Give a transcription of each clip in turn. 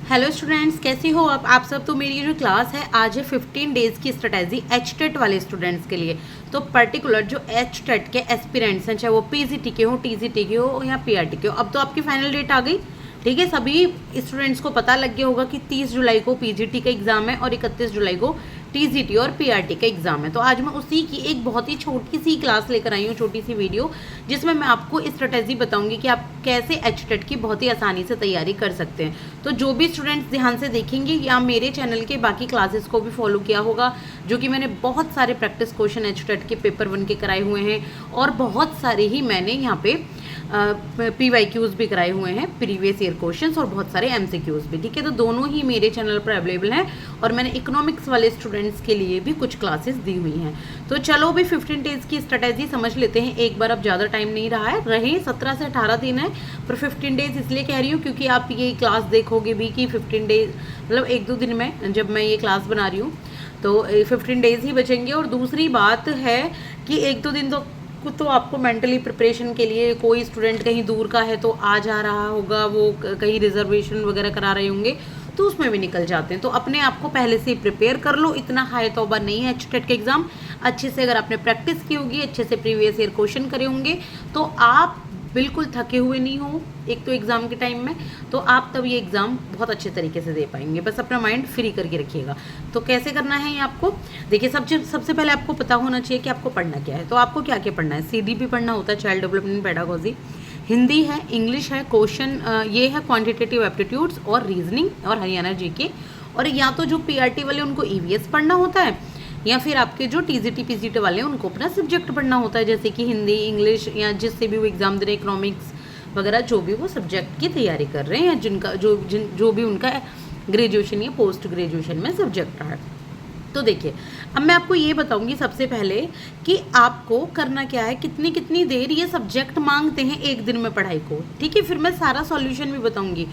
Hello students, कैसे हो आप सब। तो मेरी ये जो क्लास है आज है 15 डेज़ की स्ट्रेटजी एचटेट वाले स्टूडेंट्स के लिए। तो पर्टिकुलर जो एचटेट के एस्पिरेंट्स हैं, चाहे वो पीजीटी के हो, टीजीटी के हो या पीआरटी के हो। अब तो आपकी फाइनल डेट आ गई, ठीक है। सभी स्टूडेंट्स को पता लग गया होगा कि 30 जुलाई को पीजीटी का एग्ज़ाम है और 31 जुलाई को टीजीटी और पीआरटी का एग्ज़ाम है। तो आज मैं उसी की एक बहुत ही छोटी सी क्लास लेकर आई हूँ, छोटी सी वीडियो, जिसमें मैं आपको स्ट्रेटेजी बताऊंगी कि आप कैसे एचटेट की बहुत ही आसानी से तैयारी कर सकते हैं। तो जो भी स्टूडेंट्स ध्यान से देखेंगे या मेरे चैनल के बाकी क्लासेस को भी फॉलो किया होगा, जो कि मैंने बहुत सारे प्रैक्टिस क्वेश्चन एचटेट के पेपर 1 के कराए हुए हैं और बहुत सारे ही मैंने यहाँ पे PYQs भी कराए हुए हैं, प्रीवियस ईयर क्वेश्चंस, और बहुत सारे MCQs भी, ठीक है। तो दोनों ही मेरे चैनल पर अवेलेबल हैं और मैंने इकोनॉमिक्स वाले स्टूडेंट्स के लिए भी कुछ क्लासेस दी हुई हैं। तो चलो भी 15 डेज़ की स्ट्रेटेजी समझ लेते हैं एक बार। अब ज़्यादा टाइम नहीं रहा है, रहे 17 से 18 दिन है, पर 15 डेज़ इसलिए कह रही हूँ क्योंकि आप ये क्लास देखोगे भी कि 15 डेज मतलब 1-2 दिन में जब मैं ये क्लास बना रही हूँ तो 15 डेज़ ही बचेंगे। और दूसरी बात है कि 1-2 दिन तो आपको मेंटली प्रिपरेशन के लिए, कोई स्टूडेंट कहीं दूर का है तो आ जा रहा होगा, वो कहीं रिजर्वेशन वगैरह करा रहे होंगे तो उसमें भी निकल जाते हैं। तो अपने आप को पहले से प्रिपेयर कर लो, इतना हाई तौबा नहीं है एचटेट के एग्ज़ाम। अच्छे से अगर आपने प्रैक्टिस की होगी, अच्छे से प्रीवियस ईयर क्वेश्चन करे होंगे, तो आप बिल्कुल थके हुए नहीं हो एक तो एग्ज़ाम के टाइम में, तो आप तब ये एग्ज़ाम बहुत अच्छे तरीके से दे पाएंगे। बस अपना माइंड फ्री करके रखिएगा। तो कैसे करना है ये आपको देखिए, सबसे पहले आपको पता होना चाहिए कि आपको पढ़ना क्या है। तो आपको क्या क्या पढ़ना है, CDP पढ़ना होता है, चाइल्ड डेवलपमेंट पेडागोजी, हिंदी है, इंग्लिश है, क्वेश्चन ये है क्वांटिटेटिव एप्टीट्यूड्स और रीजनिंग और हरियाणा जीके। और या तो जो पीआरटी वाले उनको EVS पढ़ना होता है, या फिर आपके जो टीजीटी पीजीटी वाले हैं उनको अपना सब्जेक्ट पढ़ना होता है, जैसे कि हिंदी, इंग्लिश, या जिससे भी वो एग्ज़ाम दे रहे हैं, इकोनॉमिक्स वगैरह, जो भी वो सब्जेक्ट की तैयारी कर रहे हैं, या जिनका जो भी उनका ग्रेजुएशन या पोस्ट ग्रेजुएशन में सब्जेक्ट रहा है। तो देखिए, अब मैं आपको ये बताऊंगी सबसे पहले कि आपको करना क्या है, कितनी कितनी देर ये सब्जेक्ट मांगते हैं एक दिन में पढ़ाई को, ठीक है। फिर मैं सारा सॉल्यूशन भी बताऊंगी।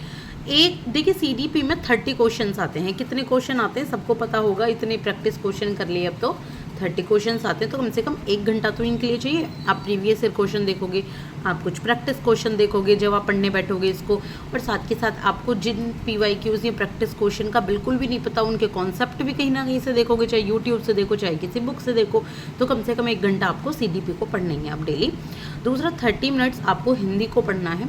एक देखिए, CDP में 30 क्वेश्चंस आते हैं। कितने क्वेश्चन आते हैं सबको पता होगा, इतने प्रैक्टिस क्वेश्चन कर लिए अब तो 30 क्वेश्चंस आते हैं, तो कम से कम 1 घंटा तो इनके लिए चाहिए। आप प्रीवियस ईयर क्वेश्चन देखोगे, आप कुछ प्रैक्टिस क्वेश्चन देखोगे जब आप पढ़ने बैठोगे इसको, और साथ के साथ आपको जिन PYQs या प्रैक्टिस क्वेश्चन का बिल्कुल भी नहीं पता, उनके कॉन्सेप्ट भी कहीं ना कहीं से देखोगे, चाहे यूट्यूब से देखो चाहे किसी बुक से देखो, तो कम से कम 1 घंटा आपको CDP को पढ़ना ही है आप डेली। दूसरा, 30 मिनट्स आपको हिंदी को पढ़ना है,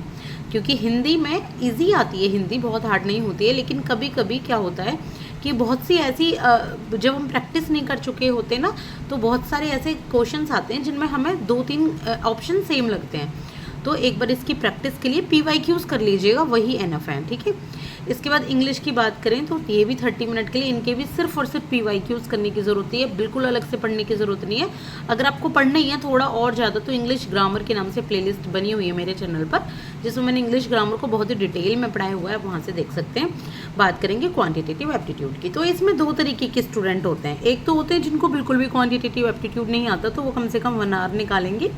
क्योंकि हिंदी में ईजी आती है, हिंदी बहुत हार्ड नहीं होती है। लेकिन कभी कभी क्या होता है कि बहुत सी ऐसी जब हम प्रैक्टिस नहीं कर चुके होते ना, तो बहुत सारे ऐसे क्वेश्चंस आते हैं जिनमें हमें 2-3 ऑप्शन सेम लगते हैं। तो एक बार इसकी प्रैक्टिस के लिए PYQs कर लीजिएगा, वही एनफ है, ठीक है। इसके बाद इंग्लिश की बात करें तो ये भी 30 मिनट के लिए, इनके भी सिर्फ और सिर्फ PYQs करने की ज़रूरत है, बिल्कुल अलग से पढ़ने की ज़रूरत नहीं है। अगर आपको पढ़ना ही है थोड़ा और ज़्यादा, तो इंग्लिश ग्रामर के नाम से प्लेलिस्ट बनी हुई है मेरे चैनल पर, जिसमें मैंने इंग्लिश ग्रामर को बहुत ही डिटेल में पढ़ाया हुआ है, वहाँ से देख सकते हैं। बात करेंगे क्वान्टिटेटिव एप्टीट्यूड की, तो इसमें 2 तरीके के स्टूडेंट होते हैं। एक तो होते हैं जिनको बिल्कुल भी क्वान्टिटेटिव एप्टीट्यूड नहीं आता, तो वो कम से कम 1 आवर निकालेंगे,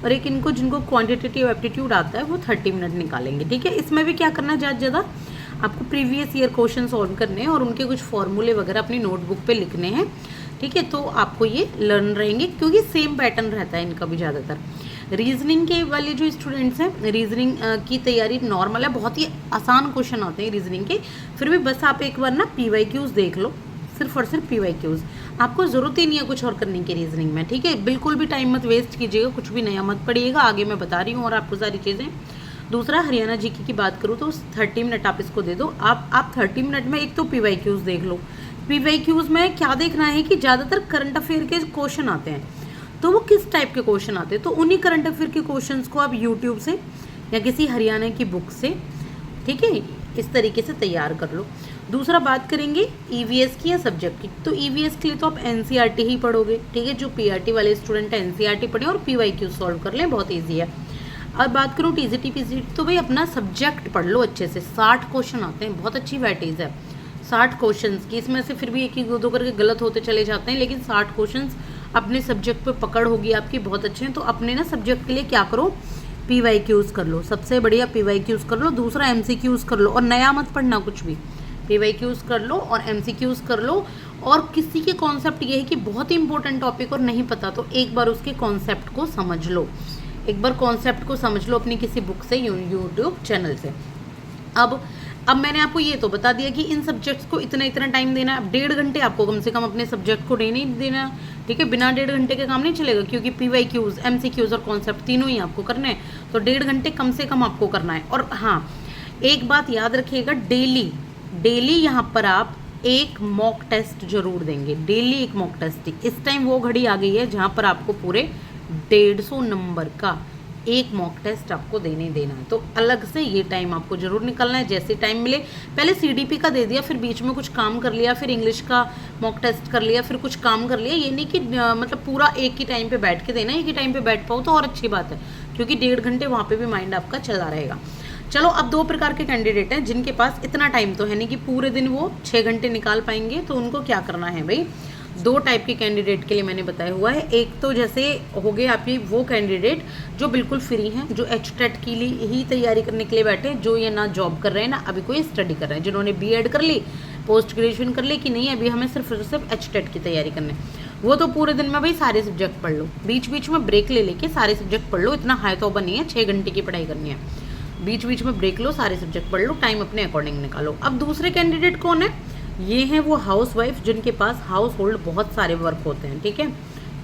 और एक इनको जिनको क्वांटिटेटिव एप्टीट्यूड आता है वो 30 मिनट निकालेंगे, ठीक है। इसमें भी क्या करना है, ज़्यादा आपको प्रीवियस ईयर क्वेश्चन सॉल्व करने हैं और उनके कुछ फॉर्मूले वगैरह अपनी नोटबुक पे लिखने हैं, ठीक है। तो आपको ये लर्न रहेंगे, क्योंकि सेम पैटर्न रहता है इनका भी ज़्यादातर। रीजनिंग के वाले जो स्टूडेंट्स हैं, रीजनिंग की तैयारी नॉर्मल है, बहुत ही आसान क्वेश्चन आते हैं रीजनिंग के। फिर भी बस आप एक बार ना PYQs देख लो, सिर्फ और सिर्फ PYQs, आपको ज़रूरत ही नहीं है कुछ और करने की रीजनिंग में, ठीक है। बिल्कुल भी टाइम मत वेस्ट कीजिएगा, कुछ भी नया मत पढ़िएगा, आगे मैं बता रही हूँ और आपको सारी चीज़ें। दूसरा, हरियाणा जीके की बात करूँ तो 30 मिनट आप इसको दे दो। आप 30 मिनट में एक तो PYQs देख लो। PYQs में क्या देखना है कि ज़्यादातर करंट अफेयर के क्वेश्चन आते हैं, तो वो किस टाइप के क्वेश्चन आते हैं, तो उन्हीं करंट अफेयर के क्वेश्चन को आप यूट्यूब से या किसी हरियाणा की बुक से, ठीक है, इस तरीके से तैयार कर लो। दूसरा, बात करेंगे EVS की या सब्जेक्ट की, तो EVS के लिए तो आप NCERT ही पढ़ोगे, ठीक है। जो PRT वाले स्टूडेंट हैं NCERT पढ़ें और PYQ सॉल्व कर लें, बहुत ईजी है। अब बात करूँ TGT PGT, तो भाई अपना सब्जेक्ट पढ़ लो अच्छे से। 60 क्वेश्चन आते हैं, बहुत अच्छी वेटेज है 60 क्वेश्चन की। इसमें से फिर भी 1-2 करके गलत होते चले जाते हैं, लेकिन 60 क्वेश्चन अपने सब्जेक्ट पे पकड़ होगी आपकी, बहुत अच्छे हैं। तो अपने ना सब्जेक्ट के लिए क्या करो, PYQs कर लो, सबसे बढ़िया PYQs कर लो। दूसरा, MCQs कर लो, और नया मत पढ़ना कुछ भी, PYQs कर लो और MCQs कर लो। और किसी के कॉन्सेप्ट ये है कि बहुत ही इंपॉर्टेंट टॉपिक और नहीं पता, तो एक बार उसके कॉन्सेप्ट को समझ लो, एक बार कॉन्सेप्ट को समझ लो अपनी किसी बुक से, यूट्यूब चैनल से। अब अब मैंने आपको ये तो बता दिया कि इन सब्जेक्ट्स को इतना इतना टाइम देना है। अब 1.5 घंटे आपको कम से कम अपने सब्जेक्ट को देने ही देना, ठीक है। बिना 1.5 घंटे के काम नहीं चलेगा, क्योंकि PYQs, MCQs और कॉन्सेप्ट तीनों ही आपको करने हैं, तो 1.5 घंटे कम से कम आपको करना है। और हाँ, एक बात याद रखिएगा, डेली यहाँ पर आप एक मॉक टेस्ट जरूर देंगे, डेली एक मॉक टेस्ट। इस टाइम वो घड़ी आ गई है जहाँ पर आपको पूरे 150 नंबर का एक मॉक टेस्ट आपको देना है, तो अलग से ये टाइम आपको जरूर निकलना है। जैसे टाइम मिले, पहले CDP का दे दिया, फिर बीच में कुछ काम कर लिया, फिर इंग्लिश का मॉक टेस्ट कर लिया, फिर कुछ काम कर लिया। ये नहीं कि मतलब पूरा एक ही टाइम पे बैठ के देना है। एक ही टाइम पे बैठ पाओ तो और अच्छी बात है, क्योंकि 1.5 घंटे वहाँ पे भी माइंड आपका चला रहेगा। चलो, अब 2 प्रकार के कैंडिडेट हैं जिनके पास इतना टाइम तो है नहीं कि पूरे दिन वो 6 घंटे निकाल पाएंगे, तो उनको क्या करना है भाई। 2 टाइप के कैंडिडेट के लिए मैंने बताया हुआ है। एक तो जैसे हो गए आपके वो कैंडिडेट जो बिल्कुल फ्री हैं, जो HTET के लिए ही तैयारी करने के लिए बैठे हैं, जो ये ना जॉब कर रहे हैं ना अभी कोई स्टडी कर रहे हैं, जिन्होंने B.Ed कर ली, पोस्ट ग्रेजुएशन कर ली कि नहीं अभी हमें सिर्फ HTET की तैयारी करनी है। वो तो पूरे दिन में भाई सारे सब्जेक्ट पढ़ लो, बीच बीच में ब्रेक ले लेके सारे सब्जेक्ट पढ़ लो। इतना हाई तो नहीं है, 6 घंटे की पढ़ाई करनी है, बीच बीच में ब्रेक लो, सारे सब्जेक्ट पढ़ लो, टाइम अपने अकॉर्डिंग निकालो। अब दूसरे कैंडिडेट कौन है, ये हैं वो हाउस वाइफ जिनके पास हाउस होल्ड बहुत सारे वर्क होते हैं, ठीक है।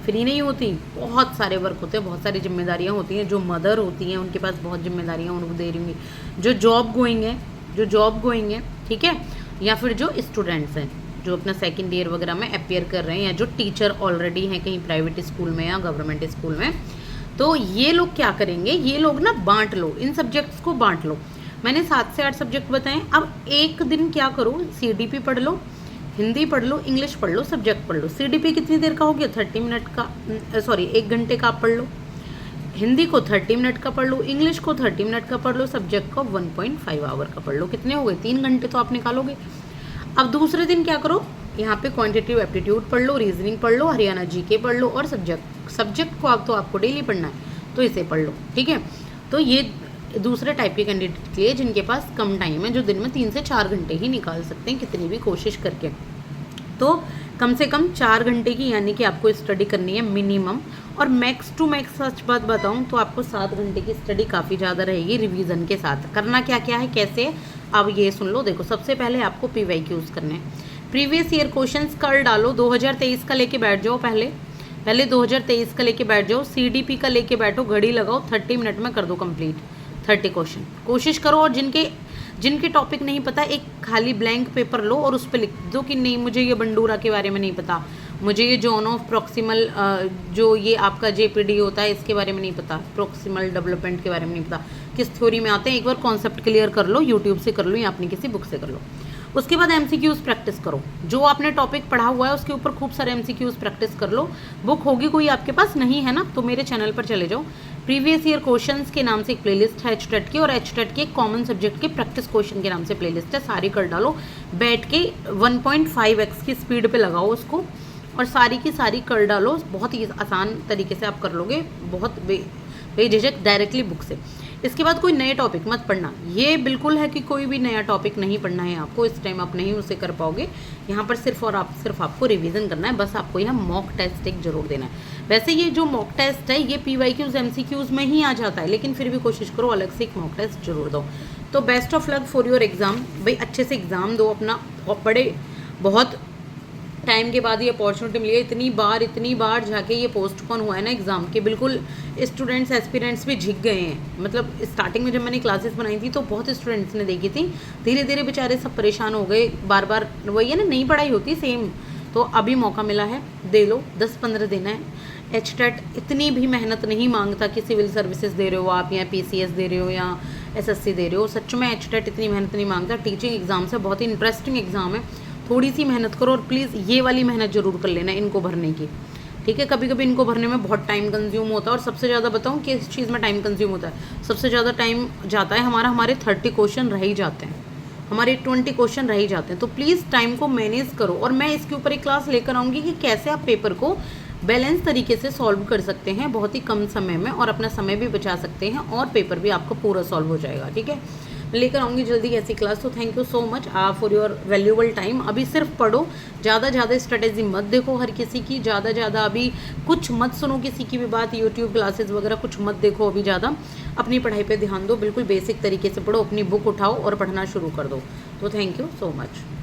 फ्री नहीं होती, बहुत सारे वर्क होते हैं, बहुत सारी जिम्मेदारियां होती हैं। जो मदर होती हैं उनके पास बहुत जिम्मेदारियां उनको दे रही होंगी, जो जॉब गोइंग है, ठीक है, या फिर जो स्टूडेंट्स हैं जो अपना सेकेंड ईयर वगैरह में अपेयर कर रहे हैं, या जो टीचर ऑलरेडी हैं कहीं प्राइवेट स्कूल में या गवर्नमेंट स्कूल में। तो ये लोग क्या करेंगे, ये लोग ना बांट लो, इन सब्जेक्ट्स को बांट लो। मैंने 7 से 8 सब्जेक्ट बताएं। अब एक दिन क्या करो, CDP पढ़ लो, हिंदी पढ़ लो, इंग्लिश पढ़ लो, सब्जेक्ट पढ़ लो। CDP कितनी देर का हो गया, 30 मिनट का, 1 घंटे का आप पढ़ लो। हिंदी को 30 मिनट का पढ़ लो, इंग्लिश को 30 मिनट का पढ़ लो, सब्जेक्ट को 1.5 आवर का पढ़ लो। कितने हो गए, 3 घंटे तो आप निकालोगे। अब दूसरे दिन क्या करो, यहाँ पे क्वांटिटेटिव एप्टीट्यूड पढ़ लो, रीजनिंग पढ़ लो, हरियाणा GK पढ़ लो, और सब्जेक्ट को आपको डेली पढ़ना है तो इसे पढ़ लो, ठीक है। तो ये दूसरे टाइप के कैंडिडेट के लिए जिनके पास कम टाइम है, जो दिन में 3 से 4 घंटे ही निकाल सकते हैं कितनी भी कोशिश करके। तो कम से कम 4 घंटे की यानी कि आपको स्टडी करनी है मिनिमम, और मैक्स टू मैक्स सच बात बताऊं तो आपको 7 घंटे की स्टडी काफ़ी ज़्यादा रहेगी रिवीजन के साथ। करना क्या क्या है, कैसे, अब ये सुन लो। देखो, सबसे पहले आपको PYQs करने हैं। प्रीवियस ईयर क्वेश्चंस कर डालो, 2023 का लेके बैठ जाओ, पहले 2023 का लेके बैठ जाओ। CDP का लेके बैठो, घड़ी लगाओ, 30 मिनट में कर दो कंप्लीट 30 क्वेश्चन, कोशिश करो। और जिनके टॉपिक नहीं पता, एक खाली ब्लैंक पेपर लो और उस पर लिख दो कि नहीं मुझे ये बंडूरा के बारे में नहीं पता, मुझे ये जोन ऑफ प्रॉक्सिमल जो ये आपका JPD होता है इसके बारे में नहीं पता, प्रॉक्सिमल डेवलपमेंट के बारे में नहीं पता, किस थ्योरी में आते हैं, एक बार कॉन्सेप्ट क्लियर कर लो, यूट्यूब से कर लो या अपनी किसी बुक से कर लो। उसके बाद MCQs प्रैक्टिस करो, जो आपने टॉपिक पढ़ा हुआ है उसके ऊपर खूब सारे MCQs प्रैक्टिस कर लो। बुक होगी कोई आपके पास, नहीं है ना, तो मेरे चैनल पर चले जाओ, प्रीवियस ईयर क्वेश्चंस के नाम से एक प्लेलिस्ट है HTET की, और HTET के कॉमन सब्जेक्ट के प्रैक्टिस क्वेश्चन के नाम से प्लेलिस्ट है, सारी कर डालो बैठ के। 1.5x की स्पीड पे लगाओ उसको और सारी की सारी कर डालो। बहुत ही आसान तरीके से आप कर लोगे, बहुत बेझिझक डायरेक्टली बुक से। इसके बाद कोई नए टॉपिक मत पढ़ना, ये बिल्कुल है कि कोई भी नया टॉपिक नहीं पढ़ना है आपको, इस टाइम आप नहीं उसे कर पाओगे। यहाँ पर सिर्फ आपको रिवीजन करना है, बस आपको यहाँ मॉक टेस्ट एक जरूर देना है। वैसे ये जो मॉक टेस्ट है ये PYQs MCQs में ही आ जाता है, लेकिन फिर भी कोशिश करो अलग से एक मॉक टेस्ट जरूर दो। तो best of luck for your exam भाई, अच्छे से एग्ज़ाम दो अपना। बड़े बहुत टाइम के बाद ये अपॉर्चुनिटी मिली है, इतनी बार जाके ये पोस्टपोन हुआ है ना एग्ज़ाम के, बिल्कुल स्टूडेंट्स एस्पिरेंट्स भी झिक गए हैं। मतलब स्टार्टिंग में जब मैंने क्लासेस बनाई थी तो बहुत स्टूडेंट्स ने देखी थी, धीरे धीरे बेचारे सब परेशान हो गए, बार वही है ना, नई पढ़ाई होती सेम। तो अभी मौका मिला है, दे लो, 10-15 देना है। HTET इतनी भी मेहनत नहीं मांगता कि सिविल सर्विसेज दे रहे हो आप, या PCS दे रहे हो या SSC दे रहे हो, सच में HTET इतनी मेहनत नहीं मांगता। टीचिंग एग्जाम से बहुत ही इंटरेस्टिंग एग्जाम है, थोड़ी सी मेहनत करो और प्लीज़ ये वाली मेहनत जरूर कर लेना इनको भरने की, ठीक है। कभी कभी इनको भरने में बहुत टाइम कंज्यूम होता है, और सबसे ज़्यादा बताऊँ कि इस चीज़ में टाइम कंज्यूम होता है, सबसे ज़्यादा टाइम जाता है हमारे 30 क्वेश्चन रह ही जाते हैं, हमारे 20 क्वेश्चन रह ही जाते हैं। तो प्लीज़ टाइम को मैनेज करो, और मैं इसके ऊपर एक क्लास लेकर आऊँगी कि कैसे आप पेपर को बैलेंस तरीके से सॉल्व कर सकते हैं बहुत ही कम समय में, और अपना समय भी बचा सकते हैं, और पेपर भी आपका पूरा सॉल्व हो जाएगा, ठीक है। मैं लेकर आऊँगी जल्दी ऐसी क्लास। तो thank you so much for your valuable time. अभी सिर्फ पढ़ो, ज़्यादा स्ट्रेटेजी मत देखो हर किसी की, ज़्यादा अभी कुछ मत सुनो किसी की भी बात, यूट्यूब क्लासेस वगैरह कुछ मत देखो अभी ज़्यादा। अपनी पढ़ाई पे ध्यान दो, बिल्कुल बेसिक तरीके से पढ़ो, अपनी बुक उठाओ और पढ़ना शुरू कर दो। तो थैंक यू सो मच।